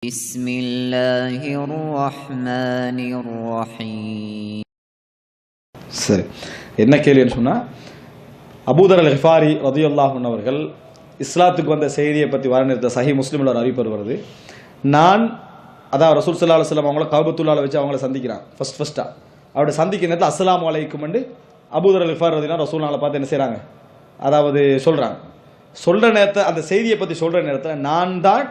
بسم الله الرحمن الرحيم. சரி, என்ன கேள்வின்னு சொன்னால், அபூதர் அல் கிஃபாரி ரதியல்லாஹு அன்ஹு அவர்கள் இஸ்லாத்துக்கு வந்த செய்தியை பற்றி வரநிறுத்த சஹீஹ் முஸ்லிமில் ஒரு அறிவிப்பு வருது. அதாவது ரசூல் ஸல்லல்லாஹு அலைஹி வஸல்லம் அவங்கள கஅபத்துல்லாஹ்ல வச்சு அவங்கள சந்திக்கிறான். ஃபஸ்ட்டாக அவருடைய சந்திக்கிற நேரத்தில் அஸ்ஸலாமு அலைக்கும் அபூதர் அல் கிஃபாரி ரதியல்லாஹு ரசூலுல்லாஹை பார்த்து என்ன செய்கிறாங்க, அதாவது சொல்கிற நேரத்தை, அந்த செய்தியை பற்றி சொல்கிற நேரத்தில் நான் தான்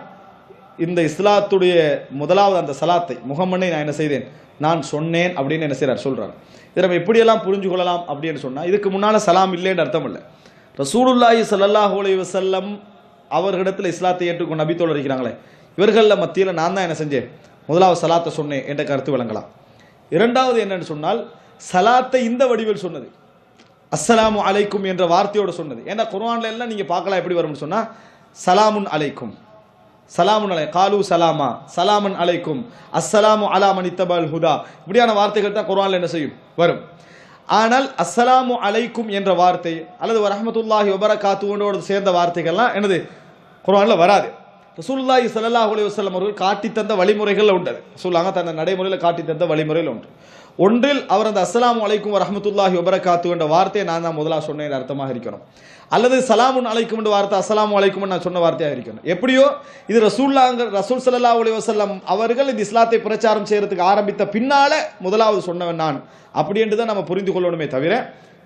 இந்த இஸ்லாத்துடைய முதலாவது அந்த சலாத்தை முஹம்மதை நான் என்ன செய்தேன், நான் சொன்னேன் அப்படின்னு என்ன செய்கிறார் சொல்கிறார். இதை நம்ம எப்படியெல்லாம் புரிஞ்சு கொள்ளலாம் அப்படின்னு சொன்னால், இதுக்கு முன்னால் சலாம் இல்லைன்னு அர்த்தம் இல்லை. ரசூலுல்லாஹி ஸல்லல்லாஹு அலைஹி வஸல்லம் அவர்களிடத்தில் இஸ்லாத்தை ஏற்றுக்கொண்டு நபித்தோடு இருக்கிறாங்களே, இவர்களில் மத்தியில் நான் தான் என்ன செஞ்சேன், முதலாவது சலாத்தை சொன்னேன் என்ற கருத்து விளங்கலாம். இரண்டாவது என்னன்னு சொன்னால், சலாத்தை இந்த வடிவில் சொன்னது, அஸ்ஸலாமு அலைக்கும் என்ற வார்த்தையோடு சொன்னது. ஏன்னா குர்ஆன்ல எல்லாம் நீங்கள் பார்க்கலாம் எப்படி வரும்னு சொன்னால், சலாமுன் அலைக்கும், சலாமுன் அலை காலு சலாமா, சலாமன் அலைக்கும், அஸ்ஸலாமு அலா மன் இத்தபல் ஹுதா, இப்படியான வார்த்தைகள் தான் குர்ஆன்ல என்ன செய்யும் வரும். ஆனால் அஸ்ஸலாமு அலைக்கும் என்ற வார்த்தை அல்லது வரஹ்மத்துல்லாஹி வபரகாத்துஹுவோடு சேர்ந்த வார்த்தைகள்லாம் என்னது குர்ஆன்ல வராது. ரசூலுல்லாஹி ஸல்லல்லாஹு அலைஹி வஸல்லம் அவர்கள் காட்டி தந்த வழிமுறைகள் உண்டு. ரசூலுல்லாஹ் தந்த நடைமுறையில் காட்டி தந்த வழிமுறையில் உண்டு. ஒன்றில் அவர் அந்த அஸ்ஸலாமு அலைக்கும் வரஹ்மத்துல்லாஹி வபரகாத்துஹு என்ற வார்த்தையை நான் தான் முதலாக சொன்னேன் அர்த்தமாக இருக்கணும், அல்லது சலாமுன் அலைக்கும் என்ற வார்த்தை அஸ்ஸலாமு அலைக்கும் நான் சொன்ன வார்த்தையாக இருக்கணும். எப்படியோ இது ரசூல் ஸல்லல்லாஹு அலைஹி வஸல்லம் அவர்கள் இந்த இஸ்லாத்தை பிரச்சாரம் செய்யறதுக்கு ஆரம்பித்த பின்னால முதலாவது சொன்னவன் நான் அப்படி என்று தான் நம்ம புரிந்து கொள்ளணுமே தவிர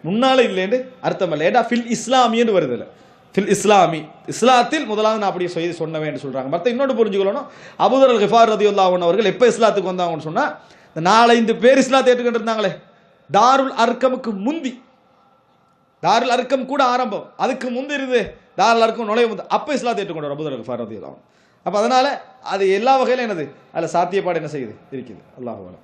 முன்னால இல்லைன்னு அர்த்தம் இல்லை. ஏடா ஃபில் இஸ்லாமின்னு வருது இல்லை, ஃபில் இஸ்லாமி, இஸ்லாத்தில் முதலாவது நான் அப்படியே செய்து சொன்னவேன் என்று சொல்றாங்க. மற்ற இன்னொன்று புரிஞ்சுக்கொள்ளணும், அபூதர் அல் கிஃபாரி ரலியல்லாஹு அன்ஹு அவர்கள் எப்போ இஸ்லாத்துக்கு வந்தாங்கன்னு சொன்னா, இந்த 4-5 பேர் இஸ்லாத்தை ஏற்றுக்கிட்டு இருந்தாங்களே, தாருல் அர்கமுக்கு முந்தி, தாருல் அர்கம் கூட ஆரம்பம், அதுக்கு முந்தி இருந்து தாருல் அர்கம் நுழைய முந்தி அப்போ இஸ்லாத்தை ஏற்றுக்கொண்டார் அபூதர் அல் கிஃபாரி ரலியல்லாஹு அன்ஹு. அப்போ அதனால அது எல்லா வகையிலும் என்னது அதில் சாத்தியப்பாடு என்ன செய்யுது இருக்குது. அல்லாஹ் அலம்.